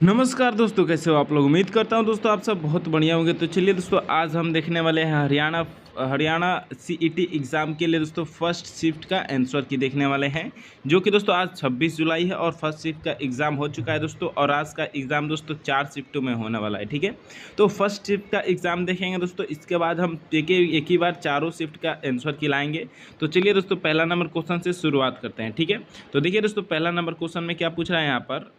नमस्कार दोस्तों, कैसे हो आप लोग। उम्मीद करता हूं दोस्तों आप सब बहुत बढ़िया होंगे। तो चलिए दोस्तों, आज हम देखने वाले हैं हरियाणा सीईटी एग्ज़ाम के लिए दोस्तों फर्स्ट शिफ्ट का आंसर की देखने वाले हैं, जो कि दोस्तों आज 26 जुलाई है और फर्स्ट शिफ्ट का एग्ज़ाम हो चुका है दोस्तों। और आज का एग्ज़ाम दोस्तों 4 शिफ्टों में होने वाला है, ठीक है। तो फर्स्ट शिफ्ट का एग्ज़ाम देखेंगे दोस्तों, इसके बाद हम एक ही बार चारों शिफ्ट का आंसर की लाएंगे। तो चलिए दोस्तों, पहला नंबर क्वेश्चन से शुरुआत करते हैं, ठीक है। तो देखिए दोस्तों, पहला नंबर क्वेश्चन में क्या पूछ रहा है यहाँ पर।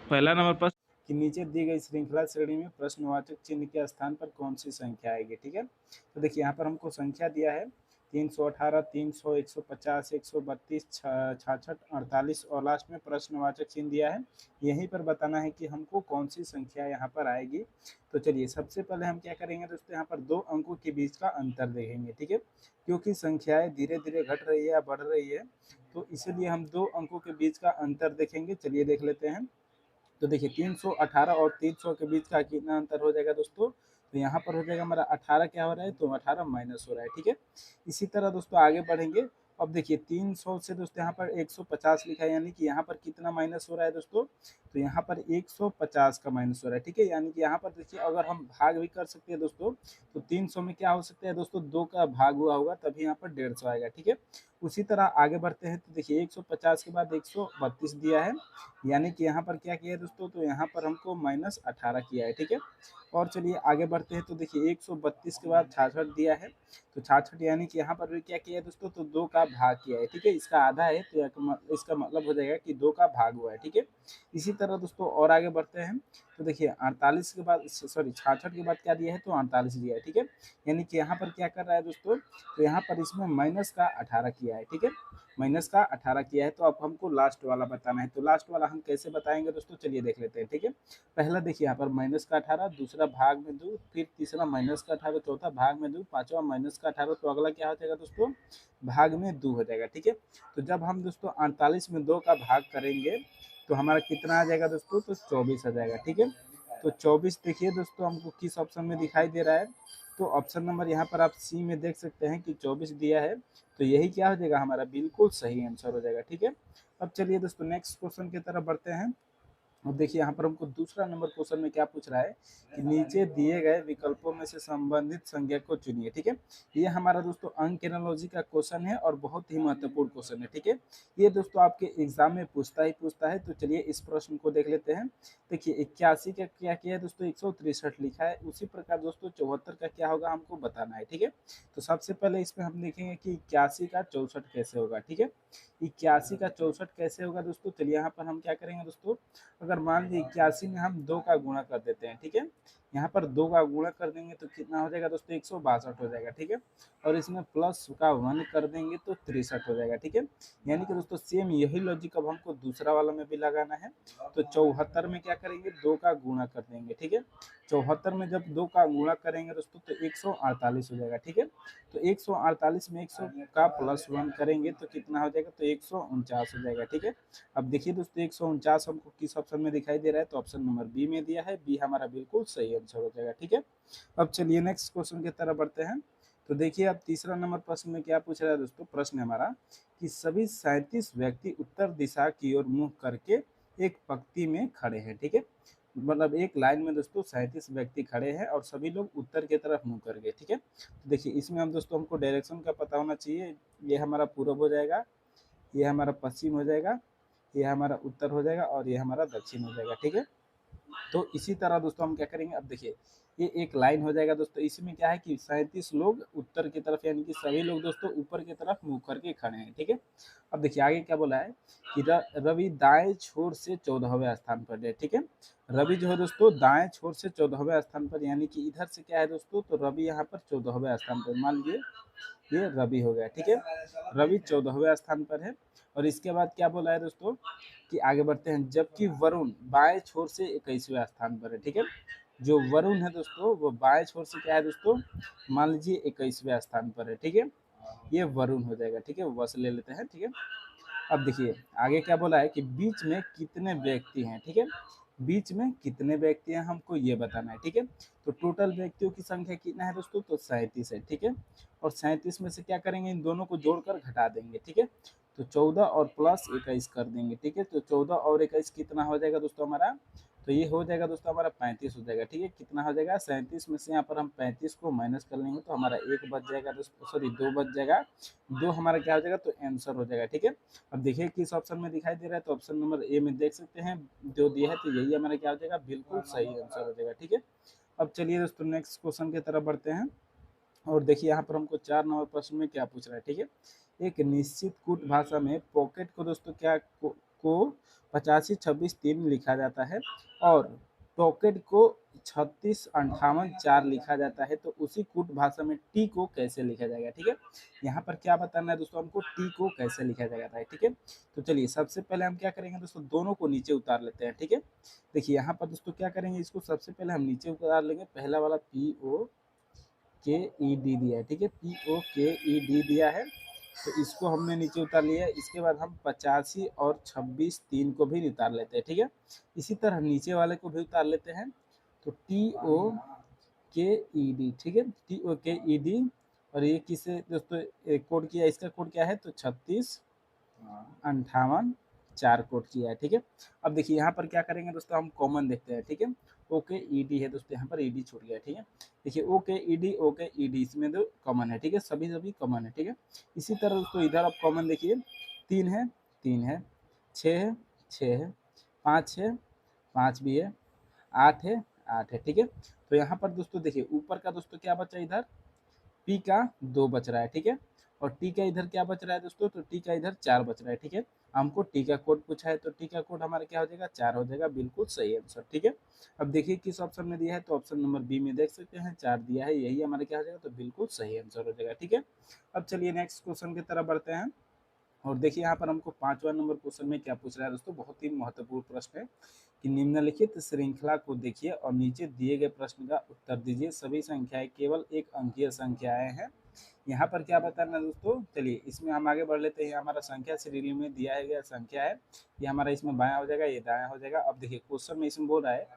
पहला नंबर पर कि नीचे दी गई श्रृंखला श्रेणी में प्रश्नवाचक चिन्ह के स्थान पर कौन सी संख्या आएगी, ठीक है। तो देखिए यहाँ पर हमको संख्या दिया है 318, 300, 150, 132, 66, 48 और लास्ट में प्रश्नवाचक चिन्ह दिया है। यहीं पर बताना है कि हमको कौन सी संख्या यहाँ पर आएगी। तो चलिए सबसे पहले हम क्या करेंगे दोस्तों, यहाँ पर दो अंकों के बीच का अंतर देखेंगे, ठीक है। क्योंकि संख्याएं धीरे धीरे घट रही है या बढ़ रही है, तो इसीलिए हम दो अंकों के बीच का अंतर देखेंगे। चलिए देख लेते हैं। तो देखिए 318 और 300 के बीच का कितना अंतर हो जाएगा दोस्तों। तो यहाँ पर हो जाएगा हमारा 18 क्या हो रहा है, तो 18 माइनस हो रहा है, ठीक है। इसी तरह दोस्तों आगे बढ़ेंगे। अब देखिए 300 से दोस्तों यहाँ पर 150 लिखा है, यानी कि यहाँ पर कितना माइनस हो रहा है दोस्तों। तो यहाँ पर 150 का माइनस हो रहा है, ठीक है। यानी कि यहाँ पर देखिए अगर हम भाग भी कर सकते हैं दोस्तों, तो 300 में क्या हो सकता है दोस्तों, 2 का भाग हुआ होगा तभी यहाँ पर 150 आएगा, ठीक है। उसी तरह आगे बढ़ते हैं। तो देखिए 150 के बाद 132 दिया है, यानी कि यहाँ पर क्या किया है दोस्तों, तो यहाँ पर हमको -18 किया है, ठीक है। और चलिए आगे बढ़ते हैं। तो देखिए 132 के बाद 66 दिया है, तो 66 यानी कि यहाँ पर भी क्या किया है दोस्तों, तो 2 का भाग किया है, ठीक है। इसका आधा है तो इसका मतलब हो जाएगा कि 2 का भाग हुआ है, ठीक है। इसी तरह दोस्तों और आगे बढ़ते हैं। तो देखिए 48 के बाद, सॉरी 66 के बाद क्या दिया है, तो 48 दिया है, ठीक है। यानी कि यहाँ पर क्या कर रहा है दोस्तों, तो यहाँ पर इसमें माइनस का 18 किया है, ठीक है। माइनस का 18 किया है। तो अब हमको लास्ट वाला बताना है। तो लास्ट वाला हम कैसे बताएंगे दोस्तों, चलिए देख लेते हैं, ठीक है। पहला देखिए यहाँ पर माइनस का 18, दूसरा भाग में 2, फिर तीसरा माइनस का 18, चौथा भाग में 2, पांचवा माइनस का 18। तो अगला क्या हो जाएगा दोस्तों, भाग में 2 हो जाएगा, ठीक है। तो जब हम दोस्तों 48 में 2 का भाग करेंगे तो हमारा कितना आ जाएगा दोस्तों, तो 24 आ जाएगा, ठीक है। तो 24 देखिए दोस्तों हमको किस ऑप्शन में दिखाई दे रहा है। तो ऑप्शन नंबर यहाँ पर आप सी में देख सकते हैं कि 24 दिया है। तो यही क्या हो जाएगा, हमारा बिल्कुल सही आंसर हो जाएगा, ठीक है। अब चलिए दोस्तों नेक्स्ट क्वेश्चन की तरफ बढ़ते हैं। अब देखिए यहाँ पर हमको दूसरा नंबर क्वेश्चन में क्या पूछ रहा है कि नीचे दिए गए विकल्पों में से संबंधित संज्ञा को चुनिए, ठीक है। ये हमारा दोस्तों अंक एनालॉजी का क्वेश्चन है और बहुत ही महत्वपूर्ण क्वेश्चन है, ठीक है। ये दोस्तों आपके एग्जाम में पूछता है। तो चलिए इस प्रश्न को देख लेते हैं। देखिए 81 का क्या किया है दोस्तों, 163 लिखा है। उसी प्रकार दोस्तों 74 का क्या होगा हमको बताना है, ठीक है। तो सबसे पहले इसमें हम देखेंगे कि 81 का 64 कैसे होगा, ठीक है। 81 का 64 कैसे होगा दोस्तों, चलिए यहाँ पर हम क्या करेंगे दोस्तों, अगर मान लीजिए 81 में हम 2 का गुणा कर देते हैं, ठीक है। यहाँ पर 2 का गुणा कर देंगे तो कितना हो जाएगा दोस्तों, 162 हो जाएगा, ठीक है। और इसमें प्लस का 1 कर देंगे तो 63 हो जाएगा, ठीक है। यानी कि दोस्तों सेम यही लॉजिक अब हमको दूसरा वाला में भी लगाना है। तो 74 में क्या करेंगे, 2 का गुणा कर देंगे, ठीक है। 74 में जब 2 का गुणा करेंगे दोस्तों तो 148 हो जाएगा, ठीक है। तो 148 में 100 का +1 करेंगे तो कितना हो जाएगा, तो 149 हो जाएगा, ठीक है। अब देखिए दोस्तों 149 हमको किस ऑप्शन में दिखाई दे रहा है, तो ऑप्शन नंबर बी में दिया है। बी हमारा बिल्कुल सही आंसर हो जाएगा, ठीक है। अब चलिए नेक्स्ट क्वेश्चन की तरफ बढ़ते हैं। तो देखिए अब तीसरा नंबर प्रश्न में क्या पूछ रहा है दोस्तों, प्रश्न हमारा कि सभी 37 व्यक्ति उत्तर दिशा की ओर मुंह करके एक पंक्ति में खड़े हैं, ठीक है। मतलब एक लाइन में दोस्तों 37 व्यक्ति खड़े हैं और सभी लोग उत्तर की तरफ मुंह करके, ठीक है। तो देखिए इसमें हम दोस्तों हमको डायरेक्शन का पता होना चाहिए। ये हमारा पूर्व हो जाएगा, ये हमारा पश्चिम हो जाएगा, ये हमारा उत्तर हो जाएगा और ये हमारा दक्षिण हो जाएगा, ठीक है। तो इसी तरह दोस्तों हम क्या करेंगे, अब देखिए ये एक लाइन हो जाएगा दोस्तों। इसमें क्या है कि 37 लोग उत्तर की तरफ, यानी कि सभी लोग दोस्तों ऊपर की तरफ मुंह करके खड़े हैं, ठीक है। अब देखिए आगे क्या बोला है कि रवि दाएं छोर से 14वें स्थान पर है, ठीक है। रवि जो है दोस्तों दाएं छोर से 14वें स्थान पर, यानी कि इधर से क्या है दोस्तों, तो रवि यहाँ पर 14वें स्थान पर, मान लीजिए ये रवि हो गया, ठीक है। रवि 14वें स्थान पर है। और इसके बाद क्या बोला है दोस्तों कि आगे बढ़ते हैं, जबकि वरुण बाएं छोर से 21वें स्थान पर है, ठीक है। जो वरुण है दोस्तों वो बाएं छोर से क्या है दोस्तों, मान लीजिए 21वें स्थान पर है, ठीक है। ये वरुण हो जाएगा, ठीक है। वस ले लेते हैं, ठीक है। अब देखिए आगे क्या बोला है कि बीच में कितने व्यक्ति हैं, ठीक है। बीच में कितने व्यक्ति हैं हमको ये बताना है, ठीक है। तो टोटल व्यक्तियों की संख्या कितना है दोस्तों, तो 37 है, ठीक है। और 37 में से क्या करेंगे, इन दोनों को जोड़कर घटा देंगे, ठीक है। तो 14 और प्लस 21 कर देंगे, ठीक है। तो 14 और 21 कितना हो जाएगा दोस्तों हमारा, तो ये हो जाएगा दोस्तों हमारा 35 हो जाएगा, ठीक है। कितना हो जाएगा 37 में से यहाँ पर हम 35 को माइनस कर लेंगे तो हमारा एक बच जाएगा दोस्तों, सॉरी 2 बच जाएगा, 2 हमारा क्या हो जाएगा, तो आंसर हो जाएगा, ठीक है। अब देखिए किस ऑप्शन में दिखाई दे रहा है, तो ऑप्शन नंबर ए में देख सकते हैं जो दिया है, तो यही हमारा क्या हो जाएगा, बिल्कुल सही आंसर हो जाएगा, ठीक है। अब चलिए दोस्तों नेक्स्ट क्वेश्चन की तरफ बढ़ते हैं और देखिए यहाँ पर हमको 4 नंबर प्रश्न में क्या पूछ रहा है, ठीक है। एक निश्चित कूट भाषा में पॉकेट को दोस्तों क्या को 85 26 3 लिखा जाता है और टॉकेट को 36 58 4 लिखा जाता है, तो उसी कूट भाषा में टी को कैसे लिखा जाएगा, ठीक है। यहाँ पर क्या बताना है दोस्तों हमको, टी को कैसे लिखा जाता है, ठीक है। तो चलिए सबसे पहले हम क्या करेंगे दोस्तों, दोनों को नीचे उतार लेते हैं, ठीक है। देखिए यहाँ पर दोस्तों क्या करेंगे, इसको सबसे पहले हम नीचे उतार लेंगे, पहला वाला पी ओ के ई डी दिया है, ठीक है। पी ओ के ई डी दिया है, तो इसको हमने नीचे उतार लिया है। इसके बाद हम 85 और 26 3 को भी उतार लेते हैं, ठीक है। इसी तरह नीचे वाले को भी उतार लेते हैं, तो टी ओ के ई डी, ठीक है। टी ओ के ई डी, और ये किसे दोस्तों कोड किया, इसका कोड क्या है, तो 36 58 4 कोड किया है, ठीक है। अब देखिए यहाँ पर क्या करेंगे दोस्तों, हम कॉमन देखते हैं, ठीक है। ओके ई डी है दोस्तों, यहाँ पर ई डी छूट गया, ठीक है। देखिए ओके ई डी इसमें तो कॉमन है, ठीक है, सभी कॉमन है, ठीक है। इसी तरह दोस्तों इधर आप कॉमन देखिए, 3 है 3 है, 6 है 6 है, 5 है 5 भी है, 8 है 8 है, ठीक है। तो यहाँ पर दोस्तों देखिए ऊपर का दोस्तों क्या बचा इधर, पी का 2 बच रहा है, ठीक है। और टी का इधर क्या बच रहा है दोस्तों, तो टी का इधर 4 बच रहा है, ठीक है। हमको टी का कोड पूछा है, तो टी का कोड हमारा क्या हो जाएगा, 4 हो जाएगा, बिल्कुल सही आंसर, ठीक है। अब देखिए किस ऑप्शन में दिया है, तो ऑप्शन नंबर बी में देख सकते हैं 4 दिया है, यही हमारा क्या हो जाएगा, तो बिल्कुल सही आंसर हो जाएगा, ठीक है। अब चलिए नेक्स्ट क्वेश्चन की तरफ बढ़ते हैं और देखिए यहाँ पर हमको 5वां नंबर क्वेश्चन में क्या पूछ रहा है दोस्तों, बहुत ही महत्वपूर्ण प्रश्न है कि निम्नलिखित श्रृंखला को देखिए और नीचे दिए गए प्रश्न का उत्तर दीजिए, सभी संख्याएं केवल एक अंकीय संख्याएं हैं। यहाँ पर क्या बताना है दोस्तों, चलिए इसमें हम आगे बढ़ लेते हैं। हमारा संख्या श्रेणी में दिया गया संख्या है, ये हमारा इसमें बायां हो जाएगा, ये दायां हो जाएगा। अब देखिए क्वेश्चन में इसमें बोल रहा है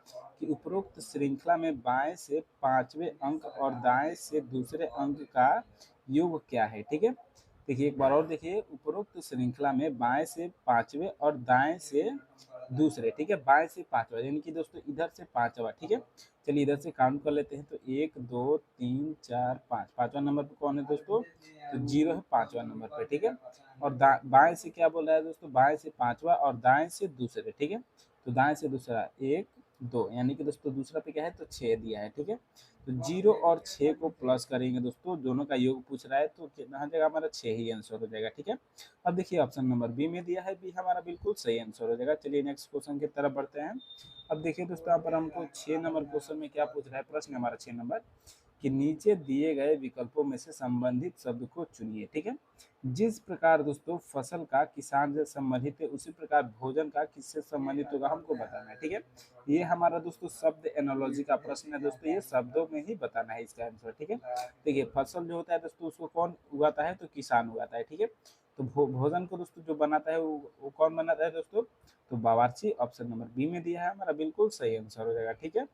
कि उपरोक्त श्रृंखला में बाएं से 5वें अंक और दाएं से दूसरे अंक का योग क्या है, ठीक है। देखिए एक बार और देखिए, उपरोक्त श्रृंखला में बाएं से 5वें और दाएं से दूसरे, ठीक है, बाएं से 5वां, यानी कि दोस्तों इधर से 5वां, ठीक है। चलिए इधर से काउंट कर लेते हैं, तो 1 2 3 4 5, 5वां नंबर पे कौन है दोस्तों, तो 0 है 5वां नंबर पे, ठीक है। और बाएं से क्या बोल रहा है दोस्तों, बाएं से 5वां और दाएं से दूसरे, ठीक है। तो दाएं से दूसरा 1 2, यानी कि दोस्तों दूसरा पे क्या है, तो 6 दिया है, ठीक है। तो 0 और 6 को प्लस करेंगे दोस्तों, दोनों का योग पूछ रहा है, तो कितना हो जाएगा हमारा 6 ही आंसर हो जाएगा, ठीक है। अब देखिए ऑप्शन नंबर बी में दिया है, बी हमारा बिल्कुल सही आंसर हो जाएगा। चलिए नेक्स्ट क्वेश्चन की तरफ बढ़ते हैं। अब देखिए दोस्तों यहाँ पर हमको 6 नंबर क्वेश्चन में क्या पूछ रहा है, प्रश्न हमारा 6 नंबर कि नीचे दिए गए विकल्पों में से संबंधित शब्द को चुनिए, ठीक है। जिस प्रकार दोस्तों फसल का किसान से संबंधित है, उसी प्रकार भोजन का किससे संबंधित होगा हमको बताना है, ठीक है। ये हमारा दोस्तों शब्द एनोलॉजी का प्रश्न है दोस्तों, ये शब्दों में ही बताना है इसका आंसर, ठीक है। देखिए फसल जो होता है दोस्तों उसको कौन उगाता है, तो किसान उगाता है, ठीक है। तो भोजन को दोस्तों जो बनाता है वो कौन बनाता है दोस्तों, तो बावर्ची। ऑप्शन नंबर बी में दिया है, हमारा बिल्कुल सही आंसर हो जाएगा, ठीक है।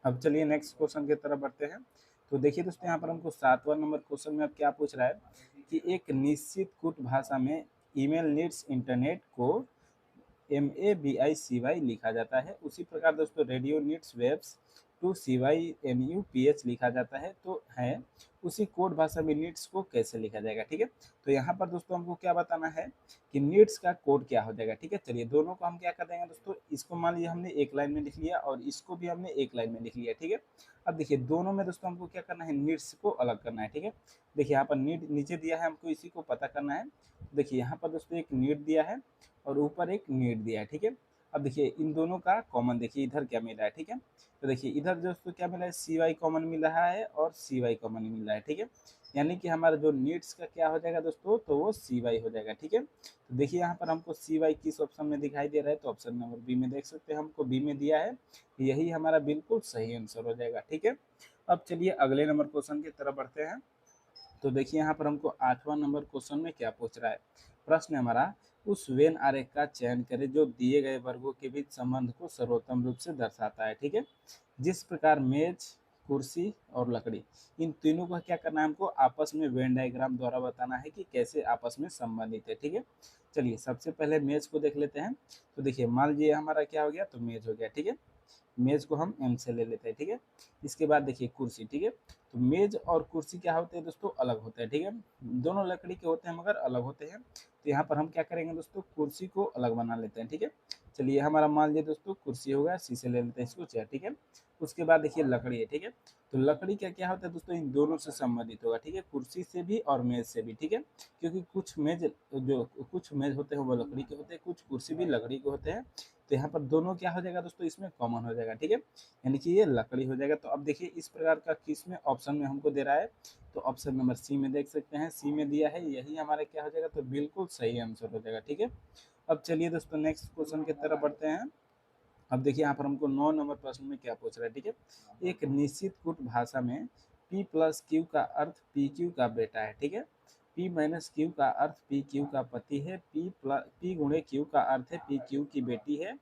अब चलिए नेक्स्ट क्वेश्चन की तरफ बढ़ते हैं। तो देखिए दोस्तों यहाँ पर हमको 7वां नंबर क्वेश्चन में अब क्या पूछ रहा है कि एक निश्चित कूट भाषा में ईमेल नीड्स इंटरनेट को MABICY लिखा जाता है, उसी प्रकार दोस्तों radio needs waves to CYNUPH लिखा जाता है, तो है उसी कोड भाषा में नीड्स को कैसे लिखा जाएगा, ठीक है। तो यहाँ पर दोस्तों हमको क्या बताना है कि नीड्स का कोड क्या हो जाएगा, ठीक है। चलिए दोनों को हम क्या कर देंगे दोस्तों, इसको मान लीजिए हमने एक लाइन में लिख लिया और इसको भी हमने एक लाइन में लिख लिया, ठीक है। अब देखिए दोनों में दोस्तों हमको क्या करना है, नीड्स को अलग करना है, ठीक है। देखिए यहाँ पर नीड नीचे दिया है, हमको इसी को पता करना है। देखिए यहाँ पर दोस्तों एक नीड दिया है और ऊपर एक नीड दिया है, ठीक है। अब देखिए इन दोनों का कॉमन देखिए इधर क्या मिला है, ठीक है। तो देखिए इधर दोस्तों क्या मिला है, CY कॉमन मिल रहा है और CY कॉमन मिल रहा है, ठीक है। यानी कि हमारा जो नीड्स का क्या हो जाएगा दोस्तों, तो वो CY हो जाएगा, ठीक है। तो देखिए यहाँ पर हमको CY किस ऑप्शन में दिखाई दे रहा है, तो ऑप्शन नंबर बी में देख सकते हैं, हमको बी में दिया है, यही हमारा बिल्कुल सही आंसर हो जाएगा, ठीक है। अब चलिए अगले नंबर क्वेश्चन की तरफ बढ़ते हैं। तो देखिए यहाँ पर हमको 8वां नंबर क्वेश्चन में क्या पूछ रहा है, प्रश्न हमारा उस वेन आरेख का चयन करें जो दिए गए वर्गों के बीच संबंध को सर्वोत्तम रूप से दर्शाता है, ठीक है। जिस प्रकार मेज कुर्सी और लकड़ी, इन तीनों का क्या करना है हमको आपस में वेन डायग्राम द्वारा बताना है कि कैसे आपस में संबंधित है। ठीक है, चलिए सबसे पहले मेज को देख लेते हैं। तो देखिए मान लीजिए हमारा क्या हो गया, तो मेज हो गया। ठीक है, मेज को हम एम से ले लेते हैं। ठीक है, इसके बाद देखिए कुर्सी। ठीक है, तो मेज और कुर्सी क्या होते हैं दोस्तों, अलग होते हैं। ठीक है, दोनों लकड़ी के होते हैं मगर अलग होते हैं। तो यहाँ पर हम क्या करेंगे दोस्तों, कुर्सी को अलग बना लेते हैं। ठीक है, चलिए हमारा मान लीजिए दोस्तों कुर्सी हो गया, सी से ले लेते हैं इसको चेयर। ठीक है, उसके बाद देखिए लकड़ी है। ठीक है, तो लकड़ी क्या क्या होता है दोस्तों, इन दोनों से संबंधित होगा। ठीक है, कुर्सी से भी और मेज से भी। ठीक है, क्योंकि कुछ मेज होते हैं वो लकड़ी के होते हैं, कुछ कुर्सी भी लकड़ी के होते हैं। तो यहाँ पर दोनों क्या हो जाएगा दोस्तों, इसमें कॉमन हो जाएगा। ठीक है, यानी कि ये लकड़ी हो जाएगा। तो अब देखिए इस प्रकार का किस में ऑप्शन में हमको दे रहा है, तो ऑप्शन नंबर सी में देख सकते हैं, सी में दिया है, यही हमारा क्या हो जाएगा, तो बिल्कुल सही आंसर हो जाएगा। ठीक है, अब चलिए दोस्तों नेक्स्ट क्वेश्चन की तरफ बढ़ते हैं। अब देखिए यहाँ पर हमको 9 नंबर प्रश्न में क्या पूछ रहा है। ठीक है, एक निश्चित कूट भाषा में P प्लस क्यू का अर्थ पी क्यू का बेटा है। ठीक है, P माइनस क्यू का अर्थ पी क्यू का पति है, P गुणे क्यू का अर्थ है पी क्यू की बेटी है,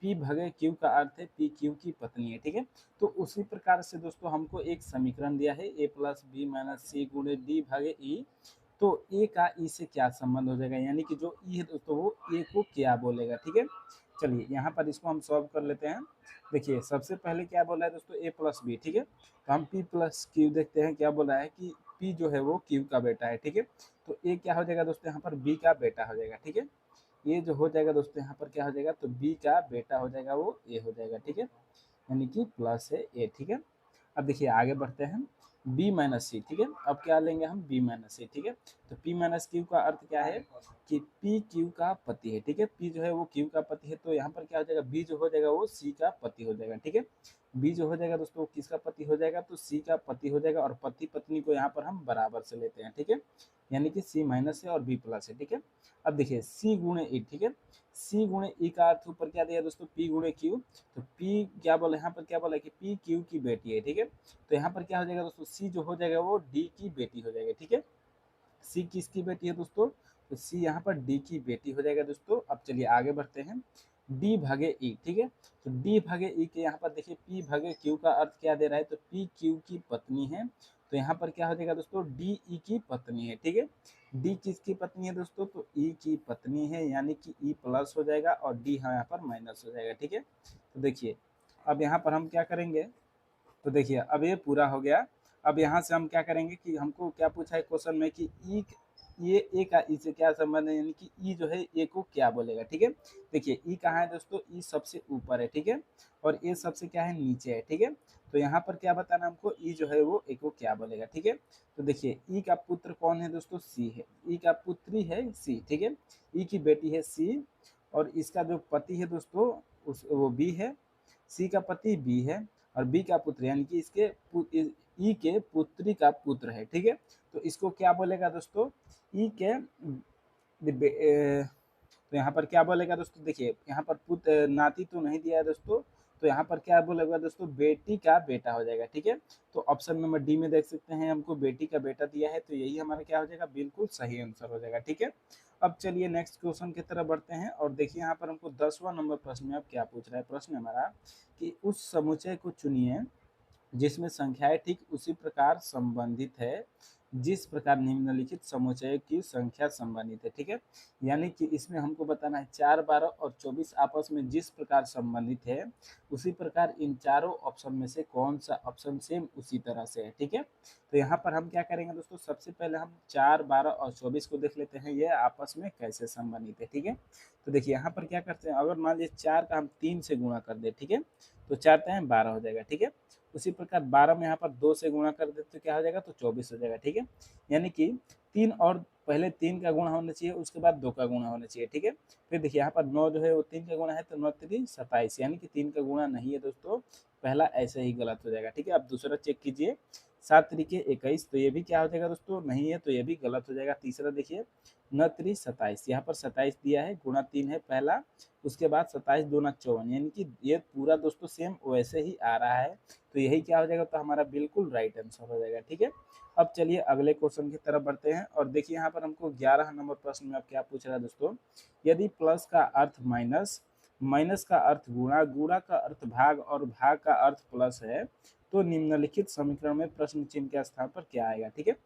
P भगे क्यू का अर्थ है पी क्यू की पत्नी है। ठीक है, तो उसी प्रकार से दोस्तों हमको एक समीकरण दिया है, A प्लस बी माइनस सी गुणे डी भागे ई। तो ए का ई से क्या संबंध हो जाएगा, यानी कि जो ई है दोस्तों वो ए को क्या बोलेगा। ठीक है, चलिए यहाँ पर इसको हम सॉल्व कर लेते हैं। देखिए सबसे पहले क्या बोला है दोस्तों, ए प्लस बी। ठीक है, तो हम पी प्लस क्यू देखते हैं, क्या बोला है कि पी जो है वो क्यू का बेटा है। ठीक है, तो ए क्या हो जाएगा दोस्तों, यहाँ पर बी का बेटा हो जाएगा। ठीक है, ये जो हो जाएगा दोस्तों यहाँ पर क्या हो जाएगा, तो बी का बेटा हो जाएगा वो ए हो जाएगा। ठीक है, यानी कि प्लस है ए। ठीक है, अब देखिए आगे बढ़ते हैं, बी माइनस सी। ठीक है, अब क्या लेंगे हम, बी माइनस सी। ठीक है, तो पी माइनस क्यू का अर्थ क्या है कि पी क्यू का पति है। ठीक है, पी जो है वो क्यू का पति है, तो यहाँ पर क्या हो जाएगा, बी जो हो जाएगा वो सी का पति हो जाएगा। ठीक है, बी जो हो जाएगा दोस्तों किसका पति हो जाएगा, तो सी का पति हो जाएगा, और पति पत्नी को यहाँ पर हम बराबर से लेते हैं। ठीक है, यानी कि सी माइनस है और बी प्लस है। ठीक है, अब देखिए सी गुणे ई। ठीक है, सी गुणे ई का अर्थ ऊपर क्या दिया दोस्तों, पी गुणे क्यू। तो पी क्या बोला, यहाँ पर क्या बोला कि पी क्यू की बेटी है। ठीक है, तो यहाँ पर क्या हो जाएगा दोस्तों, सी जो हो जाएगा वो डी की बेटी हो जाएगा। ठीक है, सी किसकी बेटी है दोस्तों, तो सी यहाँ पर डी की बेटी हो जाएगा दोस्तों। अब चलिए आगे बढ़ते हैं, डी भागे ई। ठीक है, तो डी भागे ई के यहाँ पर देखिए पी भागे क्यू का अर्थ क्या दे रहा है, तो पी क्यू की पत्नी है। तो यहाँ पर क्या हो जाएगा दोस्तों, डी ई की पत्नी है। ठीक है, डी किसकी पत्नी है दोस्तों, तो ई की पत्नी है, यानी कि ई प्लस हो जाएगा और डी यहाँ पर माइनस हो जाएगा। ठीक है, तो देखिए अब यहाँ पर हम क्या करेंगे, तो देखिए अब ये पूरा हो गया। अब यहाँ से हम क्या करेंगे कि हमको क्या पूछा है क्वेश्चन में कि ई, ये ए का ई से क्या संबंध है, यानी कि ई जो है ए को क्या बोलेगा। ठीक है, देखिए ई कहाँ है दोस्तों, ई सबसे ऊपर है। ठीक है, और ए सबसे क्या है, नीचे है। ठीक है, तो यहाँ पर क्या बताना हमको, ई जो है वो ए को क्या बोलेगा। ठीक है, तो देखिए ई का पुत्र कौन है दोस्तों, सी है, ई का पुत्री है सी। ठीक है, ई की बेटी है सी, और इसका जो पति है दोस्तों उस वो बी है, सी का पति बी है, और बी का पुत्र यानी कि इसके ई के पुत्री का पुत्र है। ठीक है, तो इसको क्या बोलेगा दोस्तों, ई के तो यहाँ पर क्या बोलेगा दोस्तों, देखिए यहाँ पर पुत्र नाती तो नहीं दिया है दोस्तों, तो यहाँ पर क्या बोलेगा दोस्तों, बेटी का बेटा हो जाएगा। ठीक है, तो ऑप्शन नंबर डी में देख सकते हैं हमको बेटी का बेटा दिया है, तो यही हमारा क्या हो जाएगा, बिल्कुल सही आंसर हो जाएगा। ठीक है, अब चलिए नेक्स्ट क्वेश्चन की तरफ बढ़ते हैं, और देखिए यहाँ पर हमको 10वां नंबर प्रश्न में अब क्या पूछ रहा है, प्रश्न हमारा कि उस समुच्चय को चुनिए जिसमें संख्याएं ठीक उसी प्रकार संबंधित है जिस प्रकार निम्नलिखित समुच्चय की संख्या संबंधित है। ठीक है, यानी कि इसमें हमको बताना है 4, 12 और 24 आपस में जिस प्रकार संबंधित है उसी प्रकार इन चारों ऑप्शन में से कौन सा ऑप्शन सेम उसी तरह से है। ठीक है, तो यहाँ पर हम क्या करेंगे दोस्तों, सबसे पहले हम 4, 12 और 24 को देख लेते हैं ये आपस में कैसे संबंधित है। ठीक है, तो देखिए यहाँ पर क्या करते हैं, अगर मान लीजिए 4 का हम 3 से गुणा कर दे, ठीक है, तो 4 टाइम 12 हो जाएगा। ठीक है, उसी प्रकार 12 में यहाँ पर 2 से गुणा कर देते तो क्या हो जाएगा, तो 24 हो जाएगा। ठीक है, यानी कि 3 और पहले 3 का गुणा होना चाहिए, उसके बाद 2 का गुणा होना चाहिए। ठीक है, फिर देखिए यहाँ पर 9 जो है वो 3 का गुणा है, तो 9 3 27, यानी कि 3 का गुणा नहीं है दोस्तों, पहला ऐसे ही गलत हो जाएगा। ठीक है, अब दूसरा चेक कीजिए, 7 तरीके 21, तो ये भी क्या हो जाएगा दोस्तों, नहीं है, तो ये भी गलत हो जाएगा। तीसरा देखिए 9 3 27, यहाँ पर 27 दिया है, गुणा 3 है पहला, उसके बाद 27 2 54, यानी कि ये पूरा दोस्तों सेम वैसे ही आ रहा है, तो यही क्या हो जाएगा, तो हमारा बिल्कुल राइट आंसर हो जाएगा। ठीक है, अब चलिए अगले क्वेश्चन की तरफ बढ़ते हैं, और देखिए यहाँ पर हमको 11 नंबर प्रश्न में अब क्या पूछ रहा है दोस्तों, यदि प्लस का अर्थ माइनस माइनस का अर्थ गुणा, गुणा का अर्थ भाग और भाग का अर्थ प्लस है, तो निम्नलिखित समीकरण में प्रश्न चिन्ह के स्थान पर क्या आएगा। ठीक है,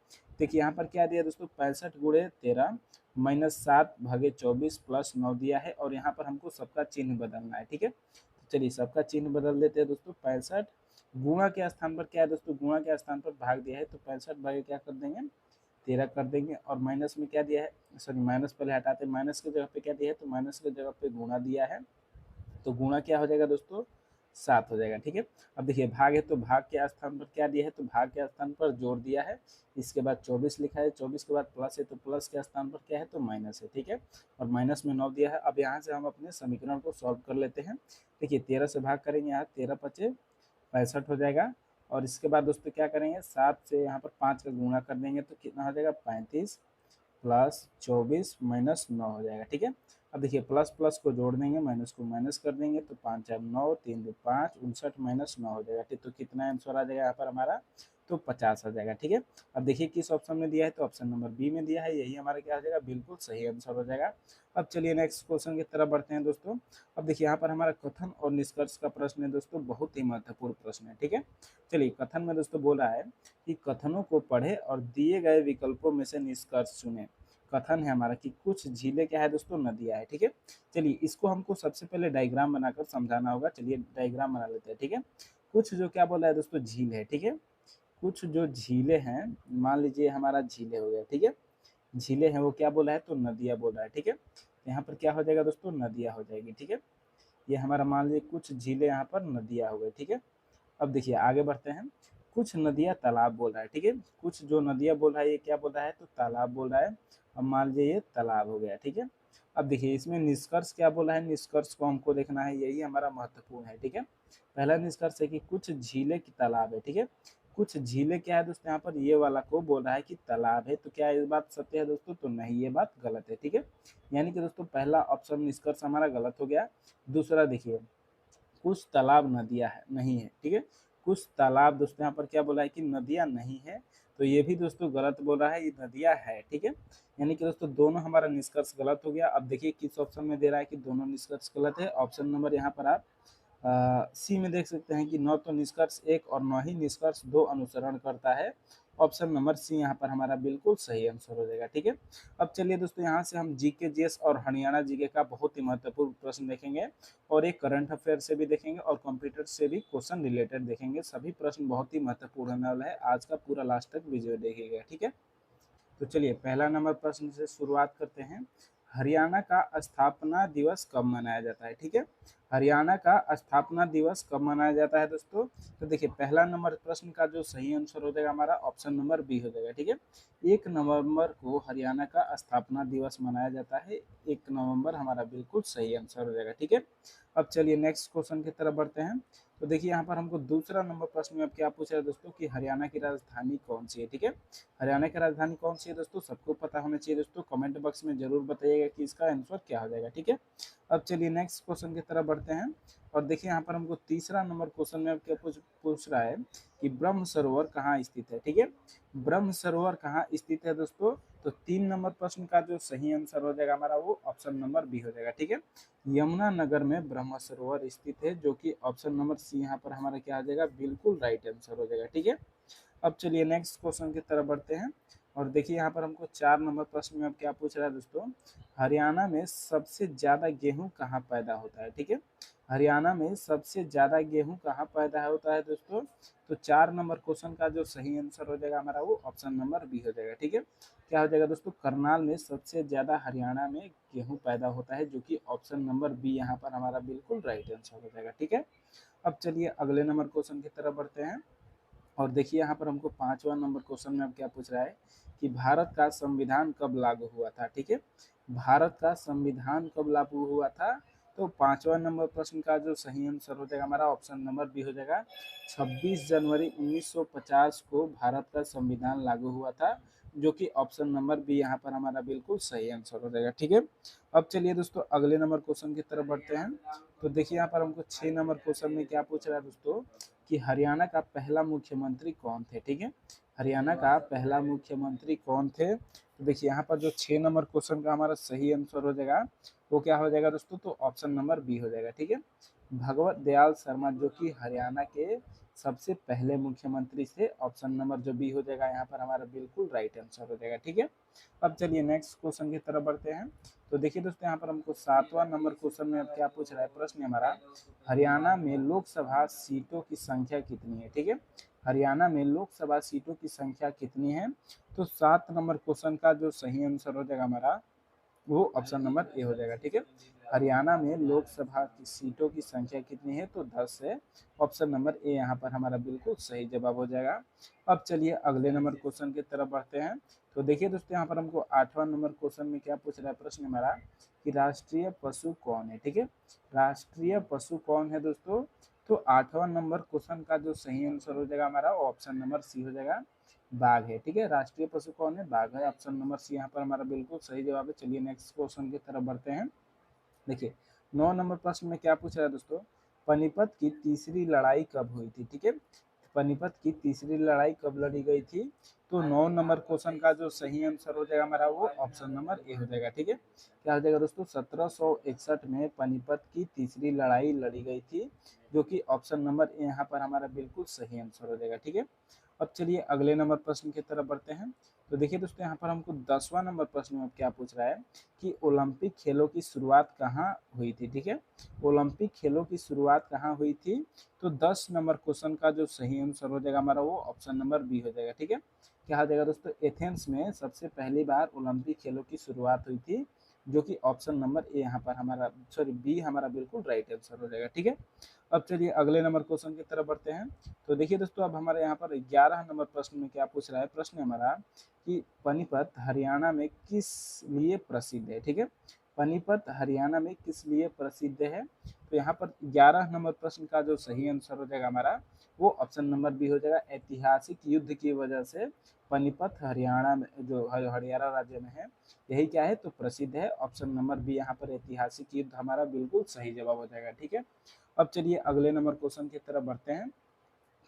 देखिए यहाँ पर क्या दिया दोस्तों, 65 गुणे 13 माइनस 7 भागे 24 प्लस 9 दिया है, और यहाँ पर हमको सबका चिन्ह बदलना है। ठीक है, तो चलिए सबका चिन्ह बदल देते हैं दोस्तों। 65 गुणा के स्थान पर क्या है दोस्तों, गुणा के स्थान पर भाग दिया है, तो 65 भागे क्या कर देंगे 13 कर देंगे, और माइनस में क्या दिया है, सॉरी माइनस पहले हटाते हैं, माइनस की जगह पे क्या दिया है, तो माइनस की जगह पे गुणा दिया है, तो गुणा क्या हो जाएगा दोस्तों 7 हो जाएगा। ठीक है, अब देखिए भाग है, तो भाग के स्थान पर क्या दिया है, तो भाग के स्थान पर जोड़ दिया है, इसके बाद 24 लिखा है, 24 के बाद प्लस है, तो प्लस के स्थान पर क्या है, तो माइनस है। ठीक है, और माइनस में 9 दिया है। अब यहाँ से हम अपने समीकरण को सॉल्व कर लेते हैं। देखिए 13 से भाग करेंगे, यहाँ 13 पचे 65 हो जाएगा, और इसके बाद दोस्तों क्या करेंगे, 7 से यहाँ पर 5 का गुणा कर देंगे, तो कितना हो जाएगा 35 प्लस 24 माइनस 9 हो जाएगा। ठीक है, अब देखिए प्लस प्लस को जोड़ देंगे, माइनस को माइनस कर देंगे, तो 5 4 9, 3 2 5, 59 माइनस 9 हो जाएगा। ठीक, तो कितना आंसर आ जाएगा यहाँ पर हमारा, तो 50 आ जाएगा। ठीक है, अब देखिए किस ऑप्शन में दिया है, तो ऑप्शन नंबर बी में दिया है, यही हमारा क्या हो जाएगा, बिल्कुल सही आंसर हो जाएगा। अब चलिए नेक्स्ट क्वेश्चन की तरफ बढ़ते हैं दोस्तों। अब देखिए यहाँ पर हमारा कथन और निष्कर्ष का प्रश्न है दोस्तों, बहुत ही महत्वपूर्ण प्रश्न है। ठीक है, चलिए कथन में दोस्तों बोला है कि कथनों को पढ़े और दिए गए विकल्पों में से निष्कर्ष चुने। कथन है हमारा कि कुछ झीलें क्या है दोस्तों, नदियां है। ठीक है, चलिए इसको हमको सबसे पहले डायग्राम बनाकर समझाना होगा। चलिए डायग्राम बना लेते हैं। ठीक है, कुछ जो क्या बोला है दोस्तों, झील है। ठीक है, कुछ जो झीलें हैं, मान लीजिए हमारा झीलें हो गया। ठीक है, झीलें हैं वो क्या बोला है, तो नदियां बोल रहा है। ठीक है, यहाँ पर क्या हो जाएगा दोस्तों, नदियां हो जाएगी। ठीक है, ये हमारा मान लीजिए कुछ झीलें यहाँ पर नदियां हो गई। ठीक है, अब देखिए आगे बढ़ते हैं। कुछ नदियां तालाब बोल रहा है। ठीक है, कुछ जो नदियां बोल रहा है ये क्या बोल रहा है, तो तालाब बोल रहा है। अब मान लीजिए ये तालाब हो गया। ठीक है, अब देखिए इसमें निष्कर्ष क्या बोला है, निष्कर्ष को हमको देखना है, यही हमारा महत्वपूर्ण है। ठीक है, पहला निष्कर्ष है कि कुछ झीलें की तालाब है। ठीक है, कुछ झीलें क्या है दोस्तों, यहाँ पर ये वाला को बोल रहा है कि तालाब है, तो क्या ये बात सत्य है दोस्तों, तो नहीं, ये बात गलत है। ठीक है, यानी कि दोस्तों पहला ऑप्शन निष्कर्ष हमारा गलत हो गया। दूसरा देखिए कुछ तालाब नदियां है नहीं है। ठीक है, कुछ तालाब दोस्तों यहाँ पर क्या बोला है कि नदियां नहीं है, तो ये भी दोस्तों गलत बोल रहा है, ये नदियां है। ठीक है, यानी कि दोस्तों दोनों हमारा निष्कर्ष गलत हो गया। अब देखिए किस ऑप्शन में दे रहा है कि दोनों निष्कर्ष गलत है। ऑप्शन नंबर यहाँ पर आप सी में देख सकते हैं कि न तो निष्कर्ष एक और न ही निष्कर्ष दो अनुसरण करता है। ऑप्शन नंबर सी यहाँ पर हमारा बिल्कुल सही आंसर हो जाएगा। ठीक है, अब चलिए दोस्तों यहाँ से हम जीके जीएस और हरियाणा जीके का बहुत ही महत्वपूर्ण प्रश्न देखेंगे, और एक करंट अफेयर से भी देखेंगे और कंप्यूटर से भी क्वेश्चन रिलेटेड देखेंगे। सभी प्रश्न बहुत ही महत्वपूर्ण होने वाला है, आज का पूरा लास्ट तक वीडियो देखिएगा। ठीक है, तो चलिए पहला नंबर प्रश्न से शुरुआत करते हैं। हरियाणा का स्थापना दिवस कब मनाया जाता है। ठीक है, हरियाणा का स्थापना दिवस कब मनाया जाता है दोस्तों, तो देखिए पहला नंबर प्रश्न का जो सही आंसर हो जाएगा हमारा ऑप्शन नंबर बी हो जाएगा। ठीक है, 1 नवंबर को हरियाणा का स्थापना दिवस मनाया जाता है। 1 नवंबर हमारा बिल्कुल सही आंसर हो जाएगा। ठीक है, अब चलिए नेक्स्ट क्वेश्चन की तरफ बढ़ते हैं। तो देखिए यहाँ पर हमको दूसरा नंबर प्रश्न में अब क्या पूछा है दोस्तों, कि हरियाणा की राजधानी कौन सी है। ठीक है, हरियाणा की राजधानी कौन सी है दोस्तों, सबको पता होना चाहिए दोस्तों, कमेंट बॉक्स में जरूर बताइएगा कि इसका आंसर क्या हो जाएगा। ठीक है, अब चलिए नेक्स्ट क्वेश्चन की तरफ बढ़ते हैं। और देखिए यहाँ पर हमको तीसरा नंबर क्वेश्चन में अब क्या पूछ रहा है कि ब्रह्म सरोवर कहाँ स्थित है। ठीक है, ब्रह्म सरोवर कहाँ स्थित है दोस्तों, तो 3 नंबर प्रश्न का जो सही आंसर हो जाएगा हमारा वो ऑप्शन नंबर बी हो जाएगा। ठीक है, यमुनानगर में ब्रह्म सरोवर स्थित है, जो कि ऑप्शन नंबर सी यहाँ पर हमारा क्या आ जाएगा, बिल्कुल राइट आंसर हो जाएगा। ठीक है, अब चलिए नेक्स्ट क्वेश्चन की तरफ बढ़ते हैं। और देखिए यहाँ पर हमको 4 नंबर प्रश्न में अब क्या पूछ रहा है दोस्तों, हरियाणा में सबसे ज्यादा गेहूं कहाँ पैदा होता है। ठीक है, हरियाणा में सबसे ज्यादा गेहूं कहाँ पैदा होता है दोस्तों, तो 4 नंबर क्वेश्चन का जो सही आंसर हो जाएगा हमारा वो ऑप्शन नंबर बी हो जाएगा। ठीक है, क्या हो जाएगा दोस्तों, करनाल में सबसे ज्यादा हरियाणा में गेहूं पैदा होता है, जो कि ऑप्शन नंबर बी यहाँ पर हमारा बिल्कुल राइट आंसर हो जाएगा। ठीक है, अब चलिए अगले नंबर क्वेश्चन की तरफ बढ़ते हैं। और देखिए यहाँ पर हमको 5वां नंबर क्वेश्चन में अब क्या पूछ रहा है कि भारत का संविधान कब लागू हुआ था। ठीक है, भारत का संविधान कब लागू हुआ था, तो 5वां नंबर प्रश्न का जो सही आंसर हो जाएगा हमारा ऑप्शन नंबर बी हो जाएगा। 26 जनवरी 1950 को भारत का संविधान लागू हुआ था, जो कि ऑप्शन नंबर बी यहाँ पर हमारा बिल्कुल सही आंसर हो जाएगा। ठीक है, अब चलिए दोस्तों अगले नंबर क्वेश्चन की तरफ बढ़ते हैं। तो देखिए यहाँ पर हमको 6 नंबर क्वेश्चन में क्या पूछ रहा है दोस्तों, कि हरियाणा का पहला मुख्यमंत्री कौन थे। ठीक है, हरियाणा का पहला मुख्यमंत्री कौन थे, तो देखिए यहाँ पर जो 6 नंबर क्वेश्चन का हमारा सही आंसर हो जाएगा वो क्या हो जाएगा दोस्तों, तो ऑप्शन नंबर बी हो जाएगा। ठीक है, भगवत दयाल शर्मा जो कि हरियाणा के सबसे पहले मुख्यमंत्री थे। ऑप्शन नंबर जो बी हो जाएगा यहाँ पर हमारा बिल्कुल राइट आंसर हो जाएगा। ठीक है, अब चलिए नेक्स्ट क्वेश्चन की तरफ बढ़ते हैं। तो देखिए दोस्तों यहाँ पर हमको 7वां नंबर क्वेश्चन में अब क्या पूछ रहा है, प्रश्न हमारा हरियाणा में लोकसभा सीटों की संख्या कितनी है। ठीक है, हरियाणा में लोकसभा सीटों की संख्या कितनी है। तो 7 नंबर क्वेश्चन का जो सही आंसर हो जाएगा हमारा वो ऑप्शन नंबर ए हो जाएगा। ठीक है, हरियाणा में लोकसभा की सीटों की संख्या कितनी है, तो 10 है। ऑप्शन नंबर ए यहाँ पर हमारा बिल्कुल सही जवाब हो जाएगा। अब चलिए अगले नंबर क्वेश्चन की तरफ बढ़ते हैं। तो देखिए दोस्तों यहाँ पर हमको 8वां नंबर क्वेश्चन में क्या पूछ रहा है, प्रश्न हमारा कि राष्ट्रीय पशु कौन है। ठीक है, राष्ट्रीय पशु कौन है दोस्तों, तो 8वां नंबर क्वेश्चन का जो सही आंसर हो जाएगा हमारा ऑप्शन नंबर सी हो जाएगा, बाघ है। ठीक है, राष्ट्रीय पशु कौन है, बाघ है। ऑप्शन नंबर सी यहाँ पर हमारा बिल्कुल सही जवाब है। चलिए नेक्स्ट क्वेश्चन की तरफ बढ़ते हैं। देखिए 9 नंबर प्रश्न में क्या पूछ रहा है दोस्तों, पानीपत की तीसरी लड़ाई कब हुई थी। ठीक है, पानीपत की तीसरी लड़ाई कब लड़ी गई थी। तो 9 नंबर क्वेश्चन का जो सही आंसर हो जाएगा हमारा वो ऑप्शन नंबर ए हो जाएगा। ठीक है, क्या हो जाएगा दोस्तों, 1761 में पानीपत की तीसरी लड़ाई लड़ी गई थी, जो कि ऑप्शन नंबर ए यहाँ पर हमारा बिल्कुल सही आंसर हो जाएगा। ठीक है, अब चलिए अगले नंबर प्रश्न की तरफ बढ़ते हैं। तो देखिए दोस्तों यहाँ पर हमको 10वां नंबर प्रश्न में क्या पूछ रहा है कि ओलंपिक खेलों की शुरुआत कहाँ हुई थी। ठीक है, ओलंपिक खेलों की शुरुआत कहाँ हुई थी। तो 10 नंबर क्वेश्चन का जो सही आंसर हो जाएगा हमारा वो ऑप्शन नंबर बी हो जाएगा। ठीक है, क्या हो जाएगा दोस्तों, एथेंस में सबसे पहली बार ओलंपिक खेलों की शुरुआत हुई थी, जो कि ऑप्शन नंबर ए यहाँ पर हमारा सॉरी बी हमारा बिल्कुल राइट आंसर हो जाएगा। ठीक है, अब चलिए अगले नंबर क्वेश्चन की तरफ बढ़ते हैं। तो देखिए दोस्तों अब हमारे यहाँ पर 11 नंबर प्रश्न में क्या पूछ रहा है, प्रश्न हमारा कि पानीपत हरियाणा में किस लिए प्रसिद्ध है। ठीक है, पानीपत हरियाणा में किस लिए प्रसिद्ध है। तो यहाँ पर 11 नंबर प्रश्न का जो सही आंसर हो जाएगा हमारा वो ऑप्शन नंबर बी हो जाएगा, ऐतिहासिक युद्ध की वजह से पानीपत हरियाणा में जो हरियाणा राज्य में है यही क्या है, तो प्रसिद्ध है। ऑप्शन नंबर बी यहाँ पर ऐतिहासिक युद्ध हमारा बिल्कुल सही जवाब हो जाएगा। ठीक है, अब चलिए अगले नंबर क्वेश्चन की तरफ बढ़ते हैं।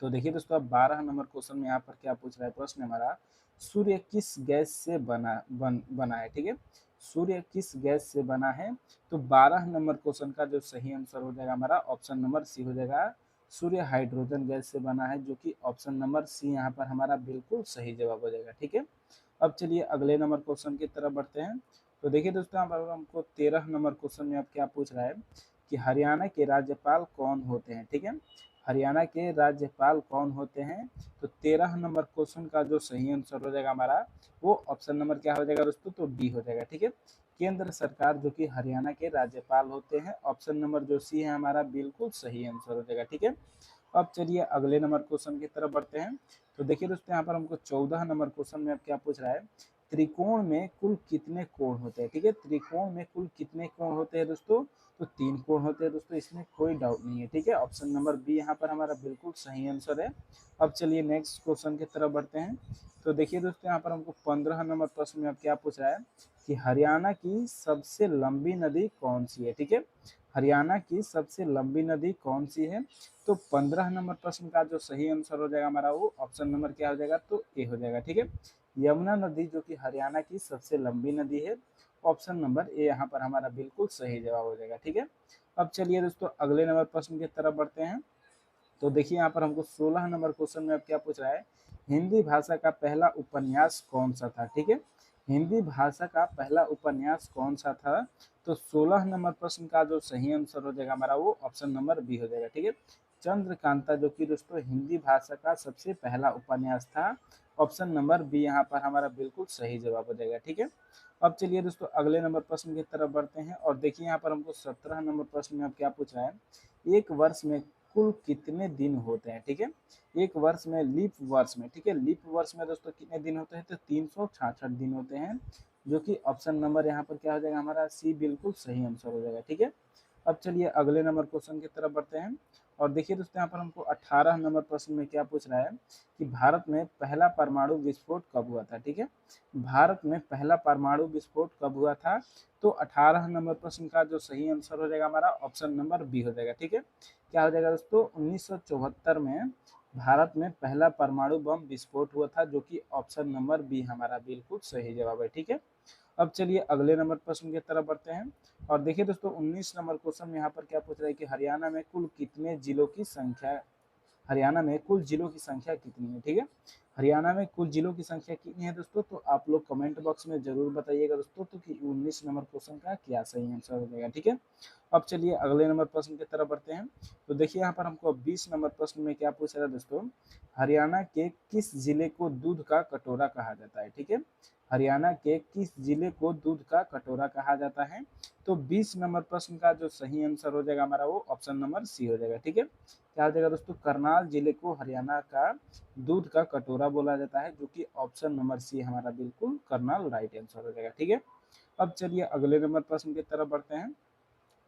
तो देखिए दोस्तों अब 12 नंबर क्वेश्चन में यहाँ पर क्या पूछ रहा है, प्रश्न हमारा सूर्य किस गैस से बना है। ठीक है, सूर्य किस गैस से बना है। तो 12 नंबर क्वेश्चन का जो सही आंसर हो जाएगा हमारा ऑप्शन नंबर सी हो जाएगा, सूर्य हाइड्रोजन गैस से बना है, जो कि ऑप्शन नंबर सी यहाँ पर हमारा बिल्कुल सही जवाब हो जाएगा। ठीक है, अब चलिए अगले नंबर क्वेश्चन की तरफ बढ़ते हैं। तो देखिए दोस्तों यहाँ पर हमको 13 नंबर क्वेश्चन में अब क्या पूछ रहा है कि हरियाणा के राज्यपाल कौन होते हैं। ठीक है, हरियाणा के राज्यपाल कौन होते हैं। तो 13 नंबर क्वेश्चन का जो सही आंसर हो जाएगा हमारा वो ऑप्शन नंबर क्या हो जाएगा दोस्तों, तो डी हो जाएगा। ठीक है, केंद्र सरकार जो कि हरियाणा के राज्यपाल होते हैं। ऑप्शन नंबर जो सी है हमारा बिल्कुल सही आंसर हो जाएगा। ठीक है, अब चलिए अगले नंबर क्वेश्चन की तरफ बढ़ते हैं। तो देखिए दोस्तों यहाँ पर हमको 14 नंबर क्वेश्चन में अब क्या पूछ रहा है, त्रिकोण में कुल कितने कोण होते हैं। ठीक है, त्रिकोण में कुल कितने कोण होते हैं दोस्तों, तो 3 कोण होते हैं दोस्तों, इसमें कोई डाउट नहीं है। ठीक है, ऑप्शन नंबर बी यहाँ पर हमारा बिल्कुल सही आंसर है। अब चलिए नेक्स्ट क्वेश्चन की तरफ बढ़ते हैं। तो देखिए दोस्तों यहाँ पर हमको 15 नंबर प्रश्न में अब क्या पूछ रहा है कि हरियाणा की सबसे लंबी नदी कौन सी है। ठीक है, हरियाणा की सबसे लंबी नदी कौन सी है। तो 15 नंबर प्रश्न का जो सही आंसर हो जाएगा हमारा वो ऑप्शन नंबर क्या हो जाएगा, तो ए हो जाएगा। ठीक है, यमुना नदी जो कि हरियाणा की सबसे लंबी नदी है। ऑप्शन नंबर ए यहाँ पर हमारा बिल्कुल सही जवाब हो जाएगा। ठीक है, अब चलिए दोस्तों अगले नंबर प्रश्न की तरफ बढ़ते हैं। तो देखिए यहाँ पर हमको 16 नंबर क्वेश्चन में अब क्या पूछ रहा है, हिंदी भाषा का पहला उपन्यास कौन सा था। ठीक है, हिंदी भाषा का पहला उपन्यास कौन सा था। तो 16 नंबर प्रश्न का जो सही आंसर हो जाएगा हमारा वो ऑप्शन नंबर बी हो जाएगा। ठीक है, चंद्रकांता जो कि दोस्तों हिंदी भाषा का सबसे पहला उपन्यास था। ऑप्शन नंबर बी यहाँ पर हमारा बिल्कुल सही जवाब हो जाएगा। ठीक है, अब चलिए दोस्तों अगले नंबर प्रश्न की तरफ बढ़ते हैं। और देखिए यहाँ पर हमको 17 नंबर प्रश्न में अब क्या पूछ रहा है, एक वर्ष में कुल कितने दिन होते हैं। ठीक है, एक वर्ष में लीप वर्ष में, ठीक है, लीप वर्ष में दोस्तों कितने दिन होते हैं, तो 366 दिन होते हैं, जो कि ऑप्शन नंबर यहाँ पर क्या हो जाएगा हमारा सी बिल्कुल सही आंसर हो जाएगा। ठीक है, अब चलिए अगले नंबर क्वेश्चन की तरफ बढ़ते हैं। और देखिए दोस्तों यहाँ पर हमको 18 नंबर प्रश्न में क्या पूछ रहा है कि भारत में पहला परमाणु विस्फोट कब हुआ था। ठीक है, भारत में पहला परमाणु विस्फोट कब हुआ था। तो 18 नंबर प्रश्न का जो सही आंसर हो जाएगा हमारा ऑप्शन नंबर बी हो जाएगा। ठीक है, क्या हो जाएगा दोस्तों, 1974 में भारत में पहला परमाणु बम विस्फोट हुआ था, जो कि ऑप्शन नंबर बी हमारा बिल्कुल सही जवाब है। ठीक है, अब चलिए अगले नंबर प्रश्न की तरफ बढ़ते हैं। और देखिए दोस्तों 19 नंबर क्वेश्चन में यहाँ पर क्या पूछ रहा है कि हरियाणा में कुल कितने जिलों की संख्या, हरियाणा में कुल जिलों की संख्या कितनी है। ठीक है, हरियाणा में कुल जिलों की संख्या कितनी है दोस्तों, तो आप लोग कमेंट बॉक्स में जरूर बताइएगा दोस्तों, तो कि 19 नंबर क्वेश्चन का क्या सही आंसर हो जाएगा। ठीक है, अब चलिए अगले नंबर प्रश्न की तरफ बढ़ते हैं। तो देखिए यहाँ पर हमको 20 नंबर प्रश्न में क्या पूछ रहा है दोस्तों, हरियाणा के किस जिले को दूध का कटोरा कहा जाता है। ठीक है, हरियाणा के किस जिले को दूध का कटोरा कहा जाता है, तो 20 नंबर प्रश्न का जो सही आंसर हो जाएगा हमारा वो ऑप्शन नंबर सी हो जाएगा। ठीक है, क्या हो जाएगा दोस्तों, करनाल जिले को हरियाणा का दूध का कटोरा बोला जाता है, जो कि ऑप्शन नंबर सी हमारा बिल्कुल करनाल राइट आंसर हो जाएगा। ठीक है, अब चलिए अगले नंबर प्रश्न की तरफ बढ़ते हैं।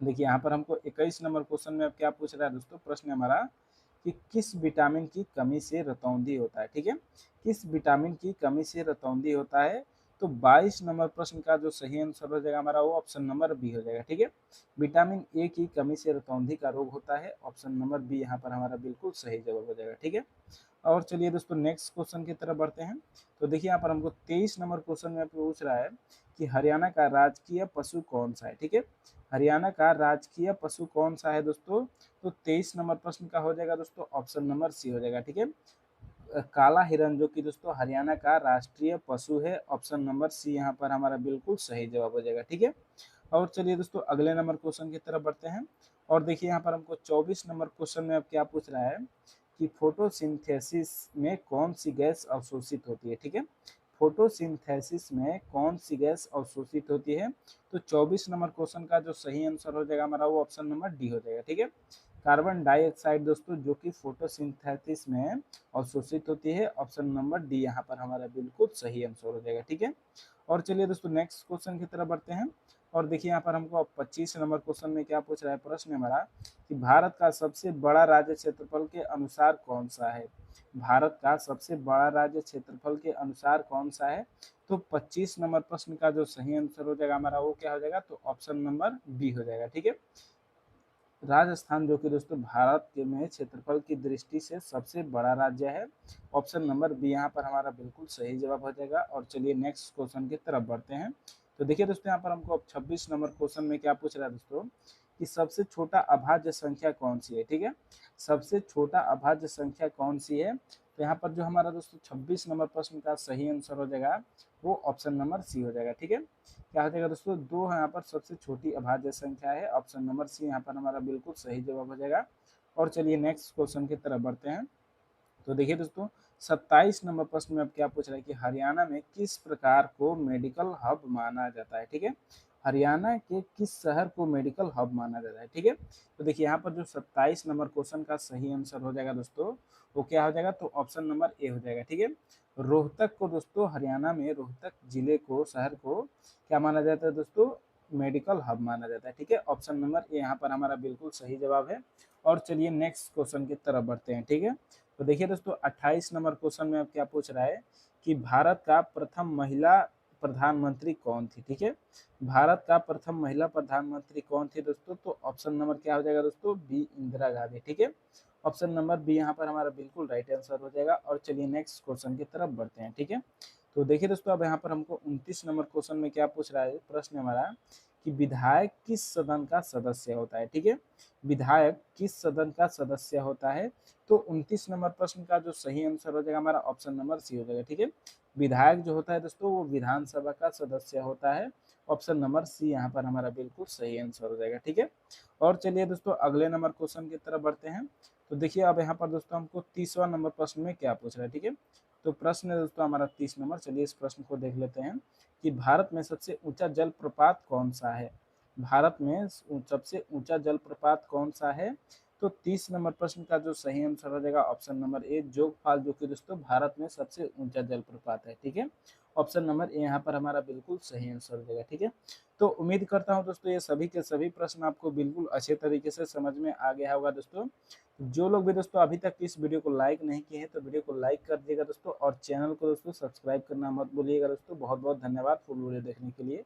देखिए यहाँ पर हमको 21 नंबर क्वेश्चन में अब क्या पूछ रहा है दोस्तों, प्रश्न हमारा कि किस विटामिन की कमी से रतौंधी होता है। ठीक है, किस विटामिन की कमी से रतौंधी होता है, तो 22 नंबर प्रश्न का जो सही आंसर हो जाएगा हमारा वो ऑप्शन नंबर बी हो जाएगा। ठीक है, विटामिन ए की कमी से रतौंधी का रोग होता है, ऑप्शन नंबर बी यहाँ पर हमारा बिल्कुल सही जवाब हो जाएगा। ठीक है, और चलिए दोस्तों नेक्स्ट क्वेश्चन की तरफ बढ़ते हैं। तो देखिए यहाँ पर हमको 23 नंबर क्वेश्चन में पूछ रहा है कि हरियाणा का राजकीय पशु कौन सा है। ठीक है, हरियाणा का राजकीय पशु कौन सा है दोस्तों, तो 23 नंबर प्रश्न का हो जाएगा दोस्तों ऑप्शन नंबर सी हो जाएगा। ठीक है, काला हिरन जो कि दोस्तों हरियाणा का राष्ट्रीय पशु है, ऑप्शन नंबर सी यहाँ पर हमारा बिल्कुल सही जवाब हो जाएगा। ठीक है, और चलिए दोस्तों अगले नंबर क्वेश्चन की तरफ बढ़ते हैं। और देखिए यहाँ पर हमको 24 नंबर क्वेश्चन में अब क्या पूछ रहा है कि फोटोसिंथेसिस में कौन सी गैस अवशोषित होती है। ठीक है, फोटोसिंथेसिस में कौन सी गैस अवशोषित होती है, तो 24 नंबर क्वेश्चन का जो सही आंसर हो जाएगा हमारा वो ऑप्शन नंबर डी हो जाएगा। ठीक है, कार्बन डाइऑक्साइड दोस्तों जो कि फोटोसिंथेसिस में अवशोषित होती है, ऑप्शन नंबर डी यहाँ पर हमारा बिल्कुल सही आंसर हो जाएगा। ठीक है, और चलिए दोस्तों नेक्स्ट क्वेश्चन की तरफ बढ़ते हैं। और देखिए यहाँ पर हमको 25 नंबर क्वेश्चन में क्या पूछ रहा है, प्रश्न हमारा कि भारत का सबसे बड़ा राज्य क्षेत्रफल के अनुसार कौन सा है। भारत का सबसे बड़ा राज्य क्षेत्रफल के अनुसार कौन सा है, तो 25 नंबर प्रश्न का जो सही आंसर हो जाएगा हमारा वो क्या हो जाएगा, तो ऑप्शन नंबर बी हो जाएगा। ठीक है, राजस्थान जो कि दोस्तों भारत के में क्षेत्रफल की दृष्टि से सबसे बड़ा राज्य है, ऑप्शन नंबर बी यहाँ पर हमारा बिल्कुल सही जवाब हो जाएगा। और चलिए नेक्स्ट क्वेश्चन की तरफ बढ़ते हैं। तो देखिए दोस्तों यहाँ पर हमको अब 26 नंबर क्वेश्चन में क्या पूछ रहा है दोस्तों कि सबसे छोटा अभाज्य संख्या कौन सी है। ठीक है, सबसे छोटा अभाज्य संख्या कौन सी है, तो यहाँ पर जो हमारा दोस्तों 26 नंबर प्रश्न का सही आंसर हो जाएगा वो ऑप्शन नंबर सी हो जाएगा। ठीक है, क्या हो जाएगा दोस्तों, दो यहाँ पर सबसे छोटी अभाज्य संख्या है, ऑप्शन नंबर सी यहाँ पर हमारा बिल्कुल सही जवाब हो जाएगा। और चलिए नेक्स्ट क्वेश्चन की तरफ बढ़ते हैं। तो देखिए दोस्तों 27 नंबर प्रश्न में अब क्या पूछ रहा है कि हरियाणा में किस प्रकार को मेडिकल हब माना जाता है। ठीक है, हरियाणा के किस शहर को मेडिकल हब माना जाता है। ठीक है, तो देखिए यहाँ पर जो 27 नंबर क्वेश्चन का सही आंसर हो जाएगा दोस्तों वो क्या हो जाएगा, तो ऑप्शन नंबर ए हो जाएगा। ठीक है, रोहतक को दोस्तों हरियाणा में रोहतक जिले को शहर को क्या माना जाता है दोस्तों, मेडिकल हब माना जाता है। ठीक है, ऑप्शन नंबर ए यहाँ पर हमारा बिल्कुल सही जवाब है। और चलिए नेक्स्ट क्वेश्चन की तरफ बढ़ते हैं। ठीक है, तो देखिए दोस्तों 28 नंबर क्वेश्चन में अब क्या पूछ रहा है कि भारत का प्रथम महिला प्रधानमंत्री कौन थी। ठीक है, भारत का प्रथम महिला प्रधानमंत्री कौन थी दोस्तों, तो ऑप्शन नंबर क्या हो जाएगा दोस्तों, बी इंदिरा गांधी। ठीक है, ऑप्शन नंबर बी यहाँ पर हमारा बिल्कुल राइट आंसर हो जाएगा। और चलिए नेक्स्ट क्वेश्चन की तरफ बढ़ते हैं। ठीक है, तो देखिए दोस्तों अब यहाँ पर हमको 29 नंबर क्वेश्चन में क्या पूछ रहा है, प्रश्न हमारा कि विधायक किस सदन का सदस्य होता है। ठीक है, विधायक किस सदन का सदस्य होता है, तो 29 नंबर प्रश्न का जो सही आंसर हो जाएगा हमारा ऑप्शन नंबर सी हो जाएगा। ठीक है, विधायक जो होता है दोस्तों वो विधानसभा का सदस्य होता है, ऑप्शन नंबर सी यहाँ पर हमारा बिल्कुल सही आंसर हो जाएगा। ठीक है, और चलिए दोस्तों अगले नंबर क्वेश्चन की तरफ बढ़ते हैं। तो देखिए अब यहाँ पर दोस्तों हमको 30वां नंबर प्रश्न में क्या पूछ रहा है। ठीक है, तो प्रश्न है दोस्तों हमारा 30 नंबर, चलिए इस प्रश्न को देख लेते हैं कि भारत में सबसे ऊंचा जलप्रपात कौन सा है। भारत में सबसे ऊंचा जलप्रपात कौन सा है, तो 30 नंबर प्रश्न का जो सही आंसर हो जाएगा ऑप्शन नंबर ए जोगफाल, जो कि दोस्तों भारत में सबसे ऊंचा जलप्रपात है। ठीक है, ऑप्शन नंबर ए यहाँ पर हमारा बिल्कुल सही आंसर हो जाएगा। ठीक है, तो उम्मीद करता हूँ दोस्तों ये सभी के सभी प्रश्न आपको बिल्कुल अच्छे तरीके से समझ में आ गया होगा दोस्तों। जो लोग भी दोस्तों अभी तक इस वीडियो को लाइक नहीं किए हैं तो वीडियो को लाइक कर दिएगा दोस्तों, और चैनल को दोस्तों सब्सक्राइब करना मत भूलिएगा दोस्तों। बहुत बहुत धन्यवाद फुल वीडियो देखने के लिए।